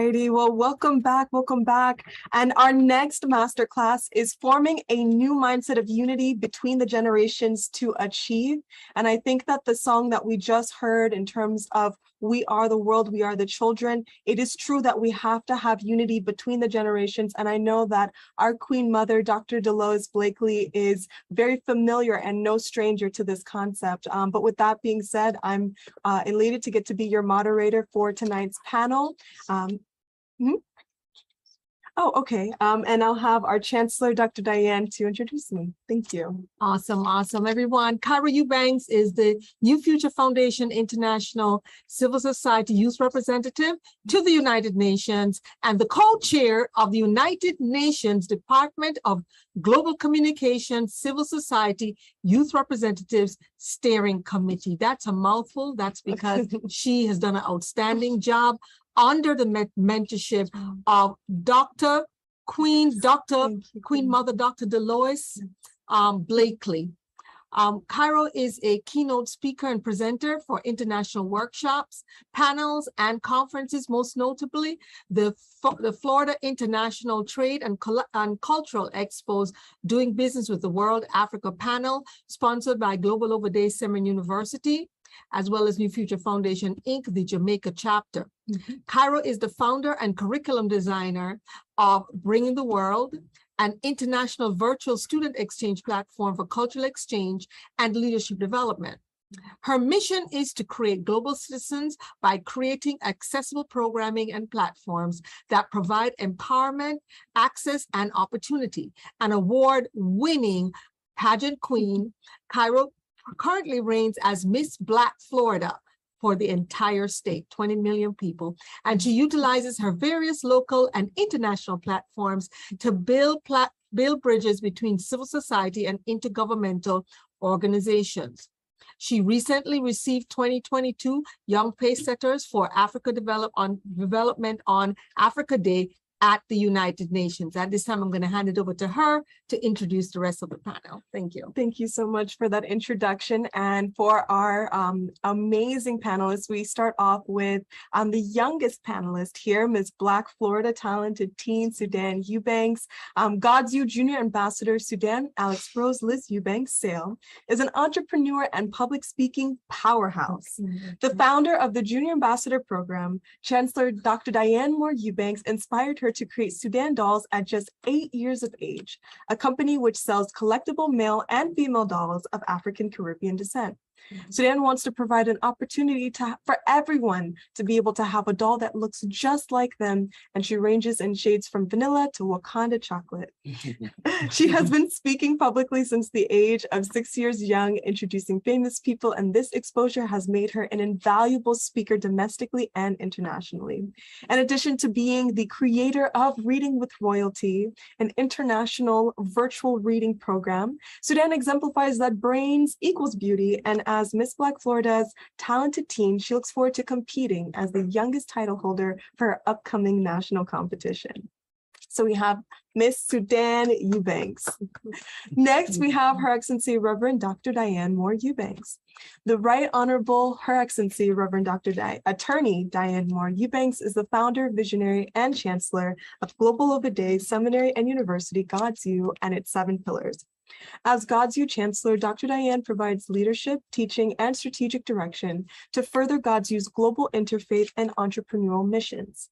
righty. Well, welcome back. Welcome back. And our next masterclass is forming a new mindset of unity between the generations to achieve. And I think that the song that we just heard in terms of we are the world, we are the children, it is true that we have to have unity between the generations. And I know that our Queen Mother, Dr. Dolores Blakely, is very familiar and no stranger to this concept. But with that being said, I'm elated to get to be your moderator for tonight's panel. Oh, okay. And I'll have our Chancellor, Dr. Diane, to introduce me. Thank you. Awesome, awesome, everyone. Kyra Eubanks is the New Future Foundation International Civil Society Youth Representative to the United Nations and the co-chair of the United Nations Department of Global Communication Civil Society Youth Representatives Steering Committee. That's a mouthful. That's because she has done an outstanding job under the mentorship of Queen Mother Dr. Dolores Blakely. Cairo is a keynote speaker and presenter for international workshops, panels, and conferences, most notably the Florida International Trade and Cultural Expo's Doing Business with the World Africa panel, sponsored by Global Over Day Seminole University, as well as New Future Foundation, Inc., the Jamaica chapter. Cairo is the founder and curriculum designer of Bringing the World, an international virtual student exchange platform for cultural exchange and leadership development. Her mission is to create global citizens by creating accessible programming and platforms that provide empowerment, access, and opportunity. An award-winning pageant queen, Cairo currently reigns as Miss Black Florida for the entire state, 20 million people. And she utilizes her various local and international platforms to build bridges between civil society and intergovernmental organizations. She recently received 2022 Young Pacesetters for Africa Development on Africa Day at the United Nations. At this time, I'm going to hand it over to her to introduce the rest of the panel. Thank you. Thank you so much for that introduction. And for our amazing panelists, we start off with the youngest panelist here, Ms. Black Florida Talented Teen Sudan Eubanks. GODSU Junior Ambassador Sudan Alex Rose Liz Eubanks Sale is an entrepreneur and public speaking powerhouse. The founder of the Junior Ambassador Program, Chancellor Dr. Diane Moore Eubanks, inspired her to create Sudan Dolls at just 8 years of age, a company which sells collectible male and female dolls of African Caribbean descent. Sudan wants to provide an opportunity for everyone to be able to have a doll that looks just like them, and she ranges in shades from vanilla to Wakanda chocolate. She has been speaking publicly since the age of 6 years young, introducing famous people, and this exposure has made her an invaluable speaker domestically and internationally. In addition to being the creator of Reading with Royalty, an international virtual reading program, Sudan exemplifies that brains equals beauty, and as Miss Black Florida's talented teen, she looks forward to competing as the youngest title holder for her upcoming national competition. So we have Miss Sudan Eubanks. Next, we have Her Excellency Reverend Dr. Diane Moore Eubanks. The Right Honorable Her Excellency Reverend Attorney Diane Moore Eubanks is the founder, visionary, and chancellor of Global Over Day Seminary and University, GODSU, and its 7 pillars. As GODSU Chancellor, Dr. Diane provides leadership, teaching, and strategic direction to further GODSU's global interfaith and entrepreneurial missions.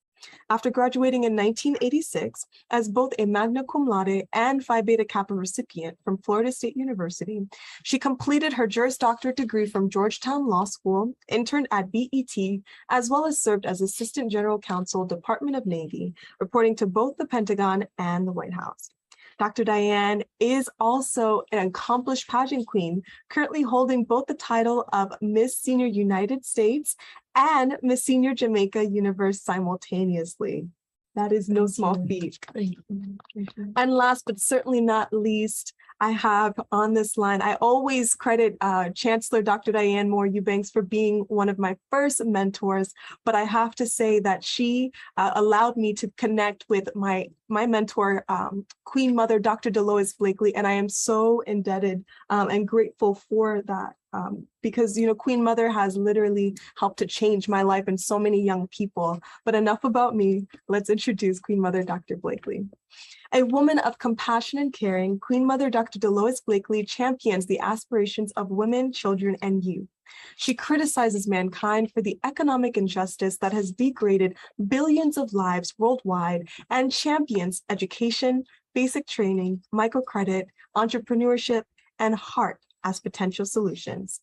After graduating in 1986 as both a magna cum laude and Phi Beta Kappa recipient from Florida State University, she completed her Juris Doctorate degree from Georgetown Law School, interned at BET, as well as served as Assistant General Counsel, Department of Navy, reporting to both the Pentagon and the White House. Dr. Diane is also an accomplished pageant queen, currently holding both the title of Miss Senior United States and Miss Senior Jamaica Universe simultaneously. That is no small feat. And last but certainly not least, I have on this line, I always credit Chancellor Dr. Diane Moore Eubanks for being one of my first mentors, but I have to say that she allowed me to connect with my mentor, Queen Mother Dr. Dolores Blakely, and I am so indebted and grateful for that. because, you know, Queen Mother has literally helped to change my life and so many young people. But enough about me. Let's introduce Queen Mother Dr. Blakely. A woman of compassion and caring, Queen Mother Dr. Dolores Blakely champions the aspirations of women, children, and youth. She criticizes mankind for the economic injustice that has degraded billions of lives worldwide and champions education, basic training, microcredit, entrepreneurship, and heart as potential solutions.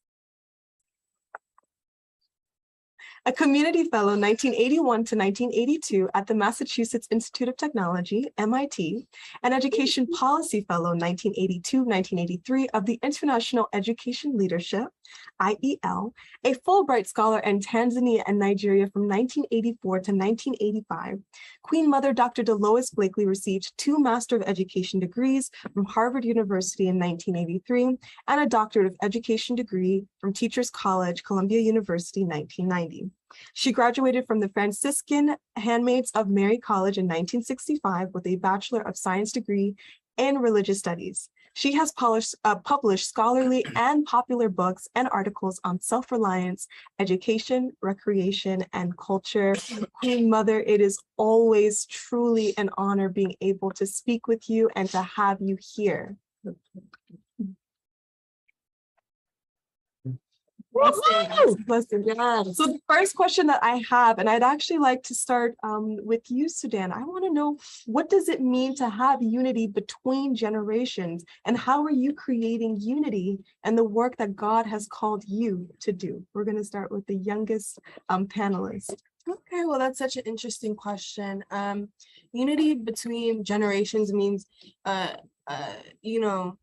A community fellow 1981 to 1982 at the Massachusetts Institute of Technology, MIT, an education policy fellow 1982-1983 of the International Education Leadership, IEL, a Fulbright scholar in Tanzania and Nigeria from 1984 to 1985, Queen Mother Dr. Dolores Blakely received 2 Master of Education degrees from Harvard University in 1983 and a Doctorate of Education degree from Teachers College, Columbia University, 1990. She graduated from the Franciscan Handmaids of Mary College in 1965 with a Bachelor of Science degree in Religious Studies. She has published scholarly and popular books and articles on self-reliance, education, recreation, and culture. Queen Mother, it is always truly an honor being able to speak with you and to have you here. Blessing. Yeah. So the first question that I have, and I'd actually like to start with you, Sudan. I want to know, what does it mean to have unity between generations, and how are you creating unity and the work that God has called you to do? We're going to start with the youngest panelist. Okay, well, that's such an interesting question. Unity between generations means, you know,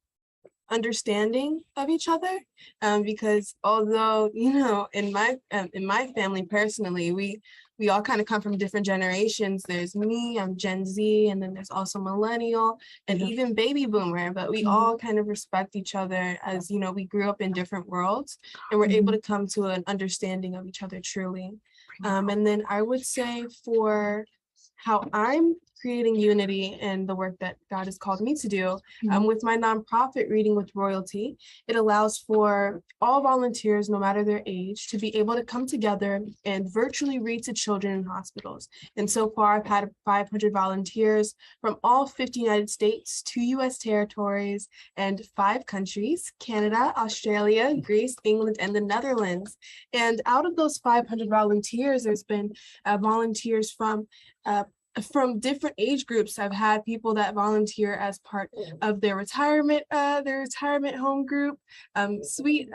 understanding of each other, because although, you know, in my family personally, we all kind of come from different generations. There's me, I'm Gen Z, and then there's also millennial and even baby boomer, but we all kind of respect each other, as, you know, we grew up in different worlds and we're able to come to an understanding of each other truly. And then I would say, for how I'm creating unity and the work that God has called me to do, with my nonprofit Reading with Royalty, it allows for all volunteers, no matter their age, to be able to come together and virtually read to children in hospitals. And so far, I've had 500 volunteers from all 50 United States, 2 US territories, and 5 countries: Canada, Australia, Greece, England, and the Netherlands. And out of those 500 volunteers, there's been volunteers from different age groups. I've had people that volunteer as part of their retirement home group, sweet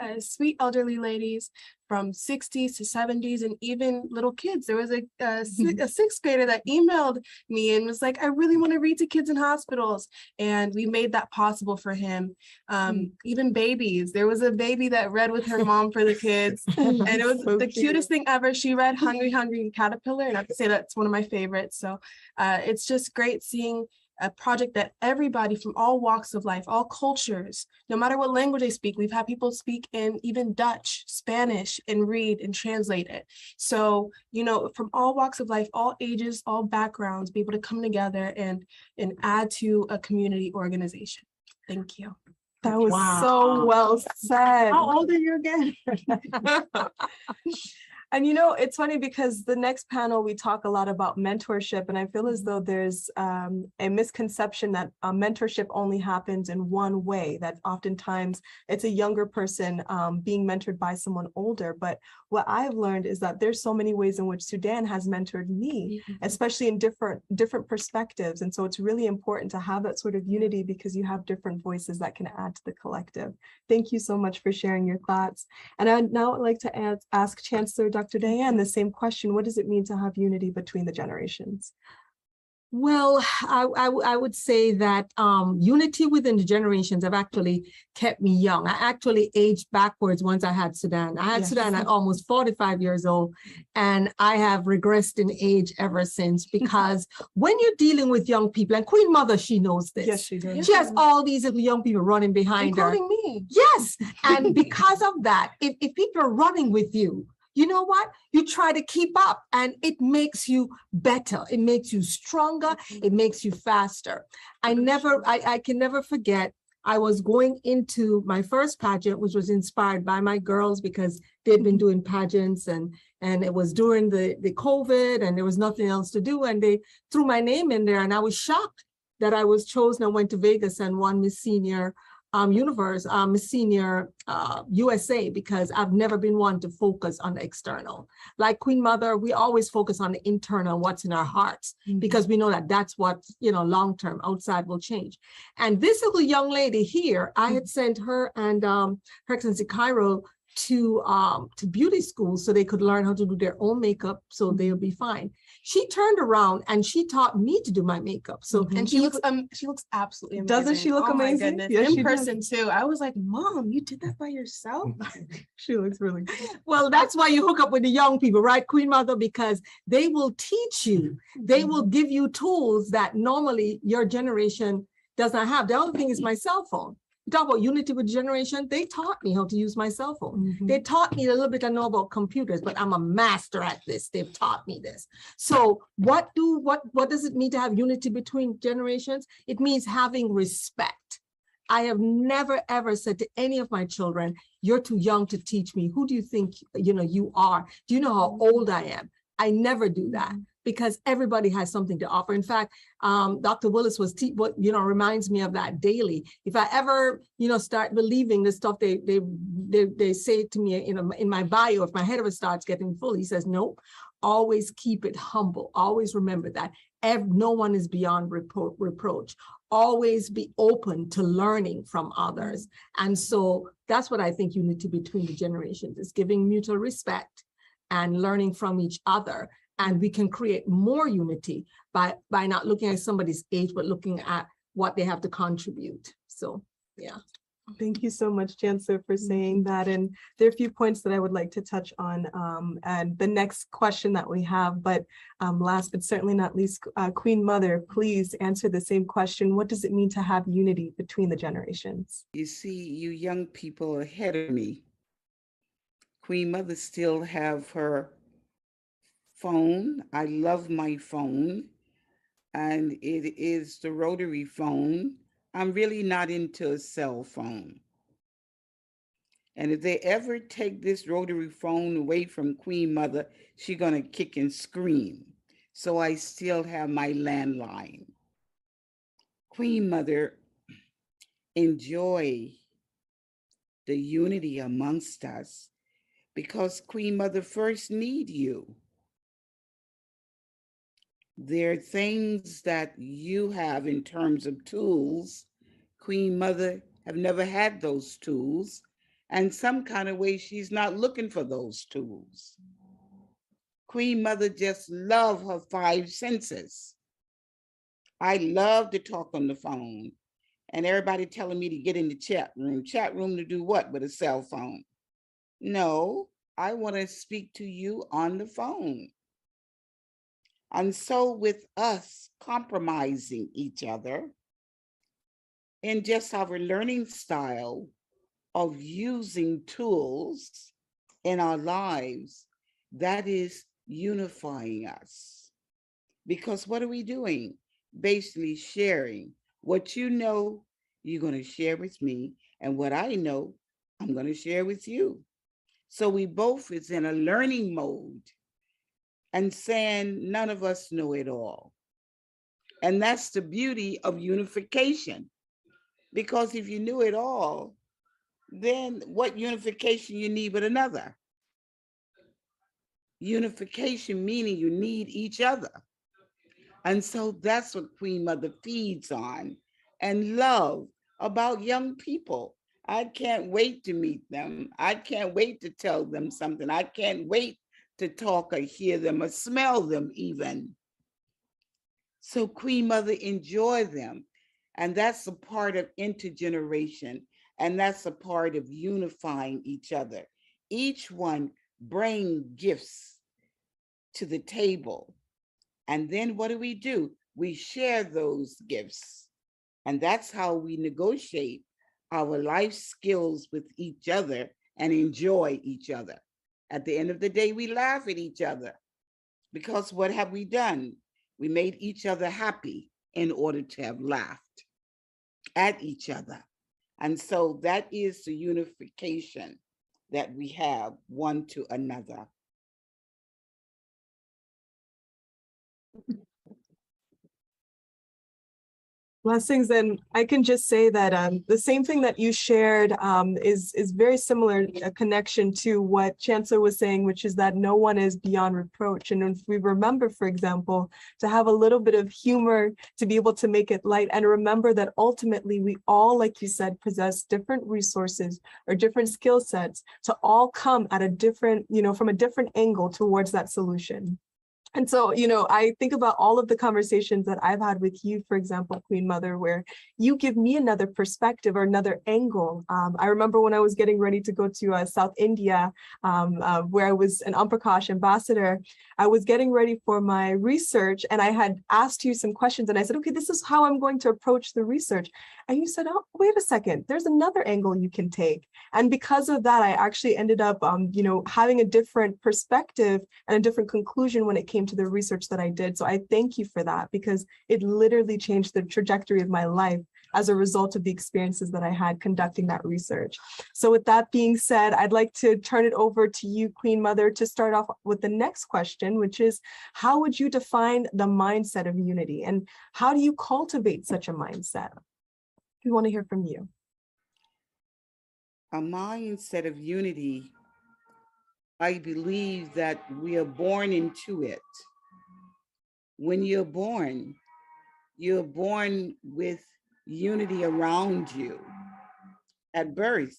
elderly ladies from 60s to 70s, and even little kids. There was a 6th grader that emailed me and was like, I really want to read to kids in hospitals. And we made that possible for him. Even babies. There was a baby that read with her mom for the kids. And it was so the cutest thing ever. She read Hungry, Hungry Caterpillar, and I have to say that's one of my favorites. So it's just great seeing a project that everybody from all walks of life, all cultures, no matter what language they speak. We've had people speak in even Dutch, Spanish, and read and translate it. So, you know, from all walks of life, all ages, all backgrounds, be able to come together and add to a community organization. Thank you. That was so well said. How old are you again? And you know, it's funny because the next panel, we talk a lot about mentorship, and I feel as though there's a misconception that mentorship only happens in one way, that oftentimes it's a younger person being mentored by someone older. But what I've learned is that there's so many ways in which Sudan has mentored me, especially in different perspectives. And so it's really important to have that sort of unity, because you have different voices that can add to the collective. Thank you so much for sharing your thoughts. And I'd now like to ask Chancellor Dr. Diane the same question. What does it mean to have unity between the generations? Well, I would say that unity within the generations have actually kept me young. I actually aged backwards once I had Sudan. I had Sudan at almost 45 years old, and I have regressed in age ever since, because when you're dealing with young people, and Queen Mother, she knows this. Yes, she does. She has all these little young people running behind her. Including me. Yes, and because of that, if people are running with you, you know what? You try to keep up, and it makes you better. It makes you stronger. It makes you faster. I can never forget I was going into my first pageant, which was inspired by my girls because they'd been doing pageants and it was during the COVID and there was nothing else to do. And they threw my name in there and I was shocked that I was chosen. I went to Vegas and won Miss Senior Universe, Miss Senior USA, because I've never been one to focus on the external. Like Queen Mother, we always focus on the internal, what's in our hearts, because we know that that's what, you know, long-term outside will change. And this little young lady here, I had sent her and Her Excellency Cairo to beauty school so they could learn how to do their own makeup so they'll be fine. She turned around and she taught me to do my makeup. So And she looks absolutely amazing. Doesn't she look Oh my amazing? goodness. Yes, she In does. person too. I was like, Mom, you did that by yourself? She looks really good. well, that's why you hook up with the young people, right, Queen Mother? Because they will teach you, they will give you tools that normally your generation does not have. The other thing is my cell phone. You talk about unity with generation, they taught me how to use my cell phone. They taught me a little bit I know about computers, but I'm a master at this. They've taught me this. So what does it mean to have unity between generations? It means having respect. I have never, ever said to any of my children, you're too young to teach me. Who do you think, you know, you are? Do you know how old I am? I never do that because everybody has something to offer. In fact, Dr. Willis reminds me of that daily. If I ever, start believing the stuff they say to me in my bio, if my head ever starts getting full, he says, no, always keep it humble. Always remember that no one is beyond reproach. Always be open to learning from others. And so that's what I think unity between the generations is, giving mutual respect and learning from each other. And we can create more unity by not looking at somebody's age, but looking at what they have to contribute. So, yeah. Thank you so much, Chancellor, for saying that. And there are a few points that I would like to touch on and the next question that we have. But last but certainly not least, Queen Mother, please answer the same question. What does it mean to have unity between the generations? You see, you young people ahead of me, Queen Mother still have her phone. I love my phone, and it is the rotary phone. I'm really not into a cell phone. And if they ever take this rotary phone away from Queen Mother, she's gonna kick and scream. So I still have my landline. Queen Mother, enjoy the unity amongst us, because Queen Mother first need you. There are things that you have in terms of tools. Queen Mother have never had those tools, and some kind of way she's not looking for those tools. Queen Mother just love her 5 senses. I love to talk on the phone, and everybody telling me to get in the chat room. Chat room to do what with a cell phone? No, I want to speak to you on the phone. And so with us compromising each other in just our learning style of using tools in our lives, that is unifying us. Because what are we doing? Basically sharing. What you know, you're going to share with me, and what I know, I'm going to share with you. So we both is in a learning mode and saying none of us know it all. And that's the beauty of unification. Because if you knew it all, then what unification you need but another? Unification meaning you need each other. And so that's what Queen Mother feeds on, and love about young people. I can't wait to meet them. I can't wait to tell them something. I can't wait to talk or hear them or smell them even. So Queen Mother, enjoy them. And that's a part of intergeneration. And that's a part of unifying each other. Each one bring gifts to the table. And then what do? We share those gifts. And that's how we negotiate our life skills with each other and enjoy each other. At the end of the day, we laugh at each other, because what have we done? We made each other happy in order to have laughed at each other. And so that is the unification that we have one to another. Blessings, and I can just say that the same thing that you shared is very similar, a connection to what Chancellor was saying, which is that no one is beyond reproach. And if we remember, for example, to have a little bit of humor, to be able to make it light, and remember that ultimately we all, like you said, possess different resources or different skill sets to all come at a different, from a different angle towards that solution. And so, I think about all of the conversations that I've had with you, for example, Queen Mother, where you give me another perspective or another angle. I remember when I was getting ready to go to South India, where I was an Umprakash ambassador, I was getting ready for my research and I had asked you some questions and I said, okay, this is how I'm going to approach the research. And you said, oh, wait a second, there's another angle you can take. And because of that, I actually ended up, having a different perspective and a different conclusion when it came to the research that I did. So I thank you for that, because it literally changed the trajectory of my life as a result of the experiences that I had conducting that research. So with that being said, I'd like to turn it over to you, Queen Mother, to start off with the next question, which is, how would you define the mindset of unity? And how do you cultivate such a mindset? We want to hear from you. A mindset of unity, I believe that we are born into it. When you're born with unity around you at birth.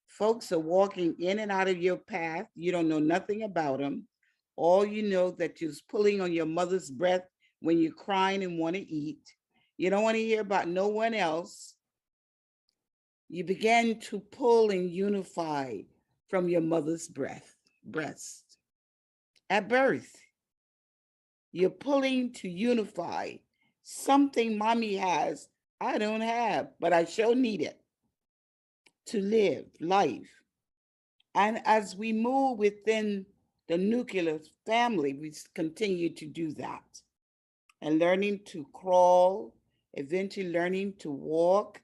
Folks are walking in and out of your path. You don't know nothing about them. All you know that you're pulling on your mother's breath when you're crying and want to eat. You don't want to hear about no one else. You begin to pull and unify from your mother's breast. At birth, you're pulling to unify something mommy has, I don't have, but I sure need it to live life. And as we move within the nuclear family, we continue to do that. And learning to crawl, eventually learning to walk,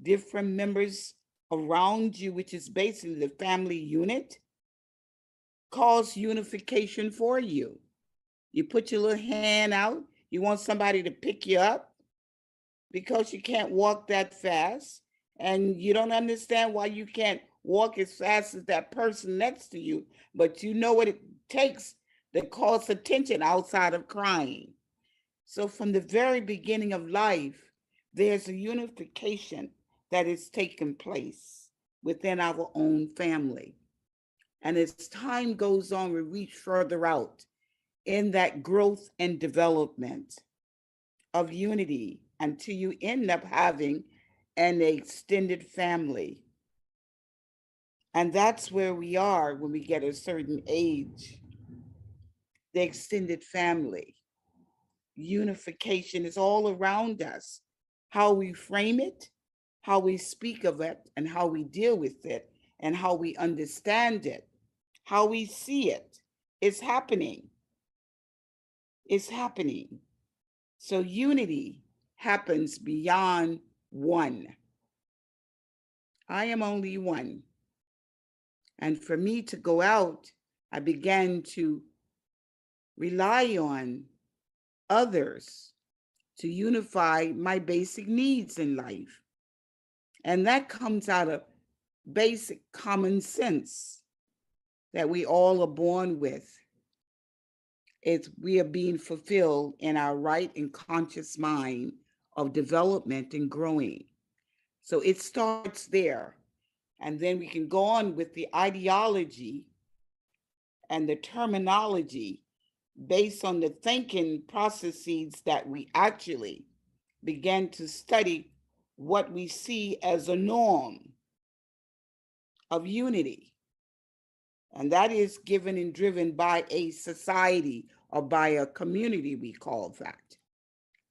different members around you, which is basically the family unit, cause unification for you. You put your little hand out, you want somebody to pick you up because you can't walk that fast, and you don't understand why you can't walk as fast as that person next to you, but you know what it takes to cause attention outside of crying. So from the very beginning of life, there's a unification that is taking place within our own family. And as time goes on, we reach further out in that growth and development of unity until you end up having an extended family. And that's where we are when we get a certain age. The extended family. Unification is all around us. How we frame it, how we speak of it, and how we deal with it, and how we understand it, how we see it. It's happening. It's happening. So unity happens beyond one. I am only one. And for me to go out, I began to rely on others to unify my basic needs in life. And that comes out of basic common sense that we all are born with. We are being fulfilled in our right and conscious mind of development and growing. So it starts there. And then we can go on with the ideology and the terminology based on the thinking processes that we actually began to study what we see as a norm of unity. And that is given and driven by a society or by a community, we call that.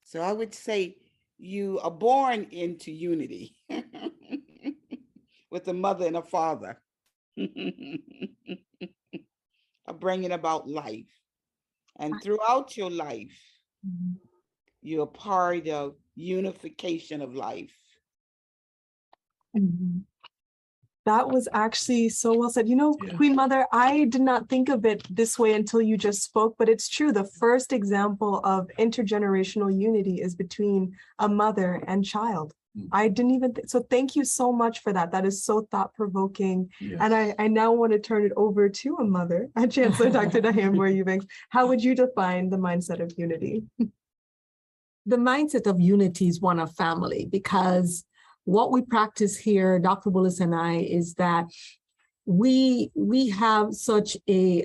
So I would say you are born into unity with a mother and a father, of bringing about life. And throughout your life, you're part of unification of life. Mhm. That was actually so well said. You know, Queen Mother, I did not think of it this way until you just spoke, but it's true. The first example of intergenerational unity is between a mother and child. I didn't even so thank you so much for that. That is so thought-provoking. And I now want to turn it over to a mother, Chancellor Dr. Diane Moore-Eubanks. How would you define the mindset of unity? The mindset of unity is one of family, because what we practice here, Dr. Willis and I, is that we have such a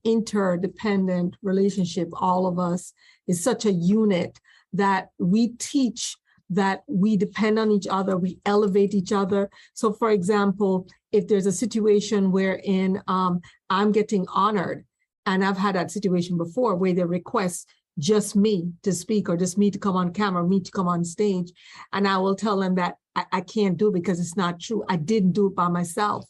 interdependent relationship. All of us is such a unit that we teach that we depend on each other, we elevate each other. So for example, if there's a situation wherein I'm getting honored, and I've had that situation before where they request just me to speak or just me to come on camera, me to come on stage, and I will tell them that I can't do it because it's not true. I didn't do it by myself.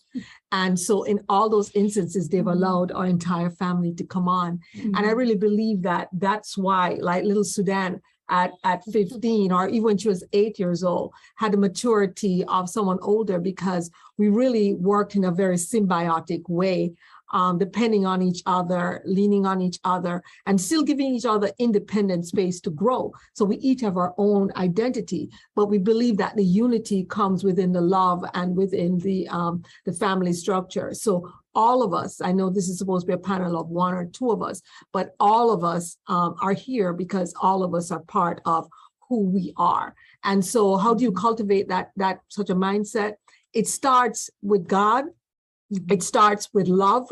And so in all those instances, they've allowed our entire family to come on. And I really believe that that's why, like little Sudan at 15, or even when she was 8 years old, had the maturity of someone older, because we really worked in a very symbiotic way, depending on each other, leaning on each other, and still giving each other independent space to grow. So we each have our own identity, but we believe that the unity comes within the love and within the family structure. So all of us, I know this is supposed to be a panel of one or two of us, but all of us are here because all of us are part of who we are. And so how do you cultivate that such a mindset? It starts with God. It starts with love.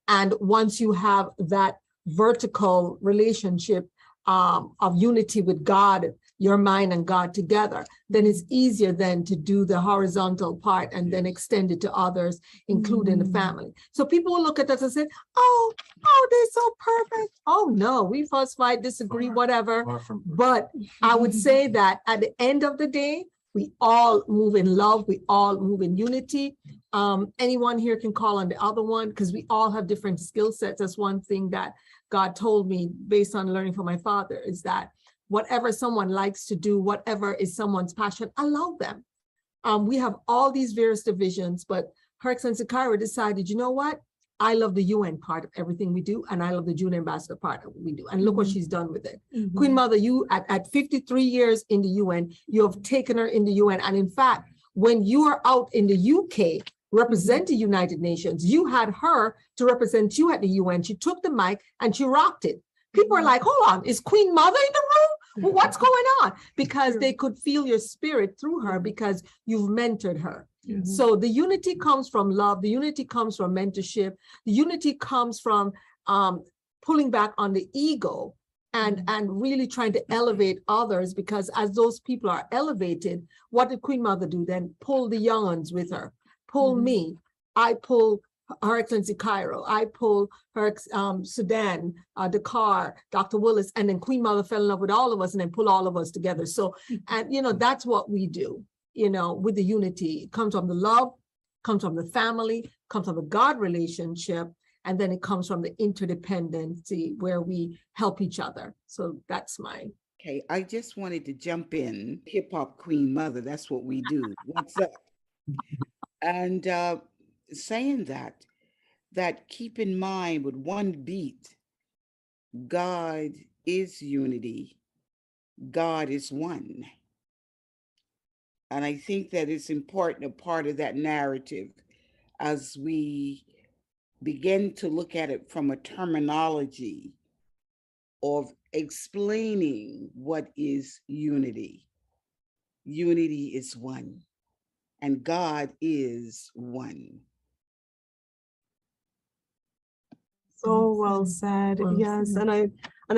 And once you have that vertical relationship of unity with God, your mind and God together, then it's easier then to do the horizontal part and then extend it to others, including the family. So people will look at us and say, oh, they're so perfect. Oh no, we fuss, fight, disagree, whatever. But I would say that at the end of the day, we all move in love. We all move in unity. Anyone here can call on the other one because we all have different skill sets. That's one thing that God told me based on learning from my father, is that whatever someone likes to do, whatever is someone's passion, allow them. We have all these various divisions, but Her Excellency Cairo decided, you know what? I love the UN part of everything we do, and I love the June ambassador part of what we do. And look what she's done with it. Queen Mother, you at 53 years in the UN, you have taken her in the UN. And in fact, when you are out in the UK representing the United Nations, you had her to represent you at the UN. She took the mic and she rocked it. People are like, hold on, is Queen Mother in the room? Well, what's going on? Because they could feel your spirit through her because you've mentored her. So the unity comes from love. The unity comes from mentorship. The unity comes from pulling back on the ego and really trying to elevate others, because as those people are elevated, what did Queen Mother do then? Pull the young ones with her. Pull me. I pull Her Excellency Cairo. I pull her Sudan, Dakar, Dr. Willis, and then Queen Mother fell in love with all of us and then pull all of us together. So, and that's what we do. With the unity, it comes from the love, comes from the family, comes from the God relationship, and then it comes from the interdependency where we help each other. So that's mine. Okay, I just wanted to jump in. Hip Hop Queen Mother, that's what we do. What's up? And saying that keep in mind with one beat, God is unity. God is one. And I think that it's important, a part of that narrative, as we begin to look at it from a terminology of explaining what is unity. Unity is one, and God is one. So well said. Yes, and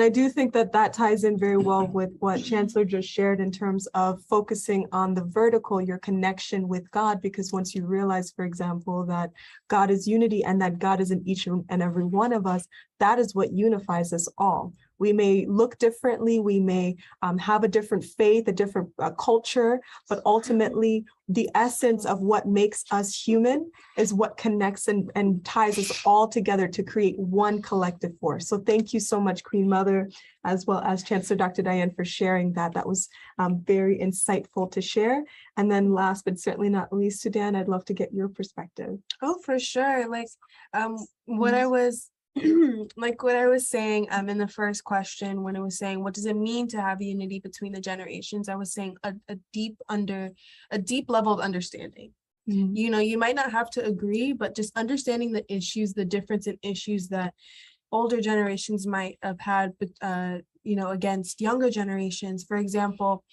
I do think that ties in very well with what Chancellor just shared in terms of focusing on the vertical, your connection with God, because once you realize, for example, that God is unity and that God is in each and every one of us, that is what unifies us all. We may look differently, we may have a different faith, a different culture, but ultimately the essence of what makes us human is what connects and ties us all together to create one collective force. So thank you so much, Queen Mother, as well as Chancellor Dr. Diane, for sharing that. That was very insightful to share. And then last but certainly not least, Sudan, I'd love to get your perspective. Oh, for sure. Like what I was like what I was saying in the first question, when it was saying what does it mean to have unity between the generations, I was saying a deep level of understanding. You know, you might not have to agree, but just understanding the issues, the difference in issues that older generations might have had, you know, against younger generations. For example,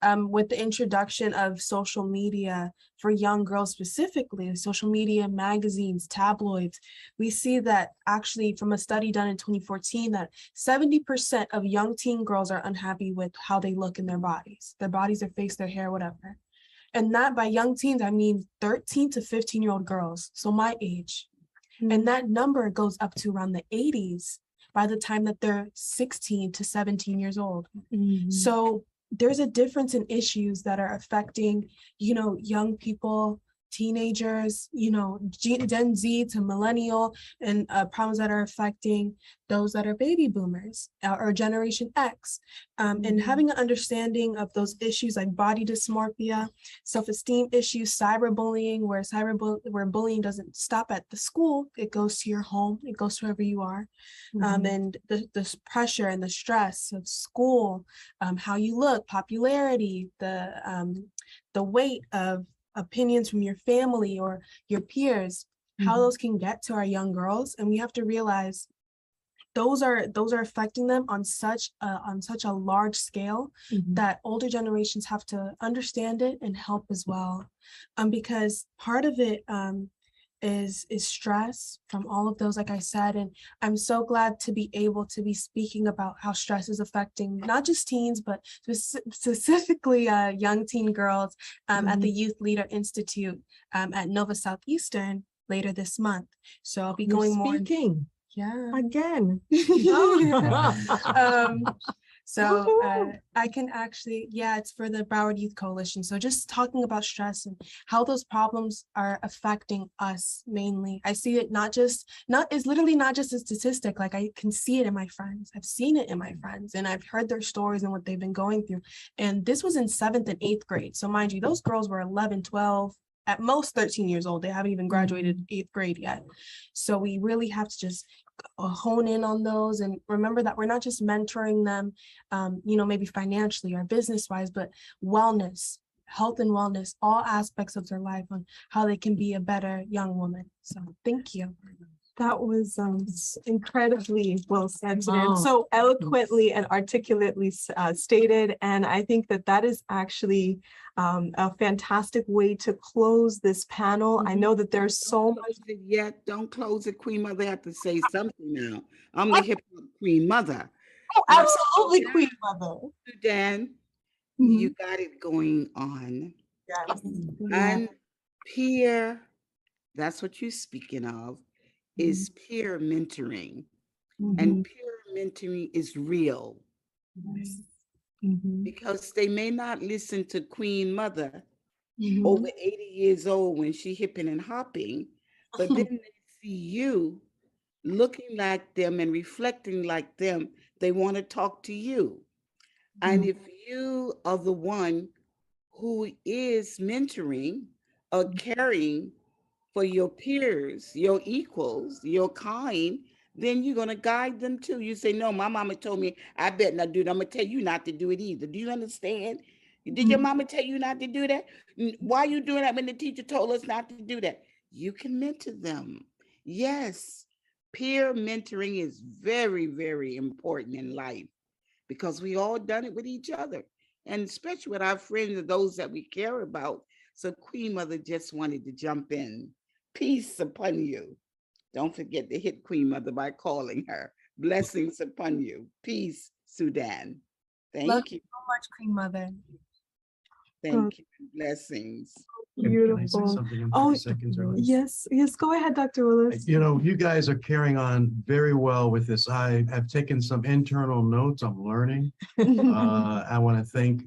with the introduction of social media for young girls specifically, social media, magazines, tabloids, we see that actually from a study done in 2014 that 70% of young teen girls are unhappy with how they look in their bodies, their face, their hair, whatever. And that by young teens, I mean 13 to 15-year-old girls, so my age. And that number goes up to around the 80s by the time that they're 16 to 17 years old. So there's a difference in issues that are affecting, you know, young people, teenagers, you know, Gen Z to millennial, and problems that are affecting those that are baby boomers or Generation X. And having an understanding of those issues like body dysmorphia, self-esteem issues, cyberbullying, where bullying doesn't stop at the school, it goes to your home, it goes to wherever you are. And the pressure and the stress of school, how you look, popularity, the weight of opinions from your family or your peers, how those can get to our young girls. And we have to realize those are affecting them on such a large scale that older generations have to understand it and help as well. Because part of it is stress from all of those, like I said, and I'm so glad to be able to be speaking about how stress is affecting not just teens, but specifically young teen girls at the Youth Leader Institute at Nova Southeastern later this month. So I'll be going more. Yeah. Again. So I can actually, it's for the Broward Youth Coalition. So just talking about stress and how those problems are affecting us mainly. I see it it's literally not just a statistic. Like I can see it in my friends. I've seen it in my friends and I've heard their stories and what they've been going through. And this was in 7th and 8th grade. So mind you, those girls were 11, 12, at most 13 years old. They haven't even graduated 8th grade yet. So we really have to just hone in on those and remember that we're not just mentoring them, you know, maybe financially or business wise, but wellness, health and wellness, all aspects of their life on how they can be a better young woman. So thank you. That was incredibly well said, Sudan. So eloquently and articulately stated. And I think that is actually a fantastic way to close this panel. I know that there's so much. Yet, don't close it, Queen Mother. I have to say something now. I'm the hip hop Queen Mother. Oh, absolutely, Queen Mother. Sudan, you got it going on. Yes. And peer, that's what you're speaking of, is peer mentoring. And peer mentoring is real. Because they may not listen to Queen Mother over 80 years old when she hipping and hopping, but then they see you looking like them and reflecting like them. They want to talk to you. And if you are the one who is mentoring or caring for your peers, your equals, your kind, then you're going to guide them too. You say, no, my mama told me I better not do it. I'm going to tell you not to do it either. Do you understand? Did your mama tell you not to do that? Why are you doing that when the teacher told us not to do that? You can mentor them. Yes, peer mentoring is very, very important in life because we all done it with each other. And especially with our friends and those that we care about. So Queen Mother just wanted to jump in. Peace upon you. Don't forget to hit Queen Mother by calling her. Blessings upon you. Peace, Sudan. Love Thank you so much, Queen Mother. Thank you. Blessings. Can I say Beautiful. something in Oh, 30 seconds? or less? Yes, yes, go ahead, Dr. Willis. You know, you guys are carrying on very well with this. I have taken some internal notes. I'm learning. I want to thank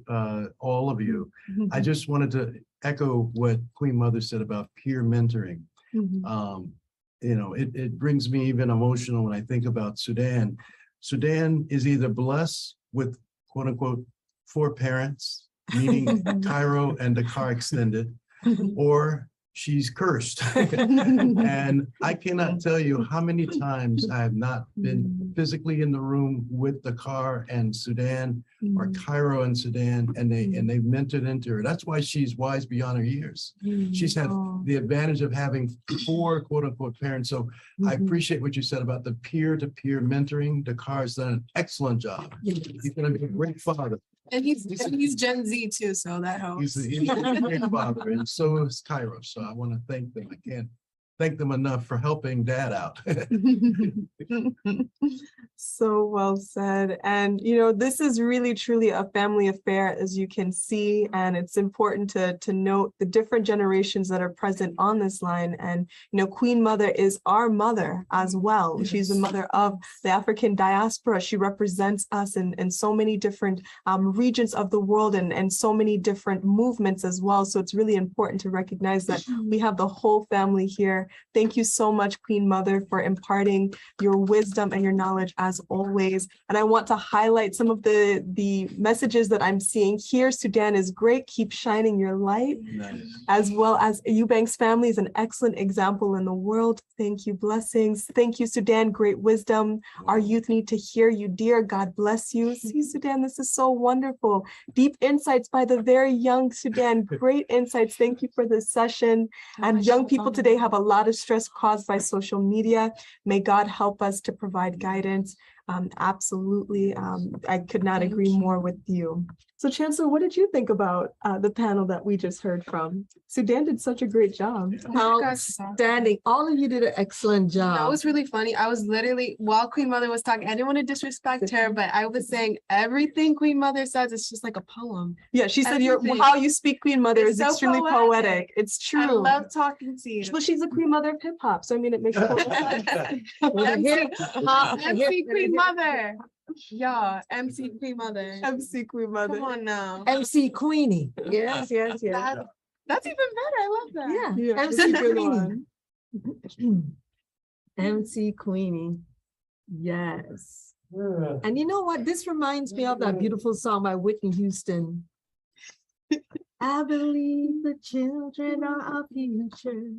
all of you. I just wanted to echo what Queen Mother said about peer mentoring. You know, it brings me even emotional when I think about Sudan. Sudan is either blessed with quote unquote 4 parents, meaning Cairo and Dakar extended, or she's cursed. And I cannot tell you how many times I have not been physically in the room with Dakar and Sudan or Cairo and Sudan, and they've mentored into her. That's why she's wise beyond her years. She's had the advantage of having 4 quote unquote parents. So I appreciate what you said about the peer-to-peer mentoring. Dakar's done an excellent job. He's going to be a great father. And he's Gen Z too, so that helps. He's a great father, and so is Cairo. So I want to thank them. I can't thank them enough for helping Dad out. So well said. And, you know, this is really truly a family affair, as you can see, and it's important to note the different generations that are present on this line. And, you know, Queen Mother is our mother as well. She's the mother of the African diaspora. She represents us in so many different regions of the world and so many different movements as well. So it's really important to recognize that we have the whole family here. Thank you so much, Queen Mother, for imparting your wisdom and your knowledge as always. And I want to highlight some of the messages that I'm seeing here. Sudan is great. Keep shining your light. Nice. As well as Eubanks family is an excellent example in the world. Thank you. Blessings. Thank you, Sudan. Great wisdom. Our youth need to hear you, dear. God bless you. See, Sudan, this is so wonderful. Deep insights by the very young Sudan. Great insights. Thank you for this session. And young people today have a lot of stress caused by social media. May God help us to provide guidance. Absolutely. I could not agree more with you. So Chancellor, what did you think about the panel that we just heard from? Sudan did such a great job. Outstanding. All of you did an excellent job. That was really funny. I was literally, while Queen Mother was talking, I didn't want to disrespect her, but I was saying everything Queen Mother says is just like a poem. Yeah, she said Everything. how you speak Queen Mother It's is so extremely poetic. It's true. I love talking to you. Well, she's a Queen Mother of hip hop, so I mean, it makes total sense. MC Queen Mother. Yeah, MC Queen Mother. MC Queen Mother. Come on now. MC Queenie. Yes, yes, yes. That's even better. I love that. Yeah, Yeah, MC that's a good Queenie. one. MC Queenie. Yes. And you know what? This reminds me of that beautiful song by Whitney Houston. I believe the children are our future.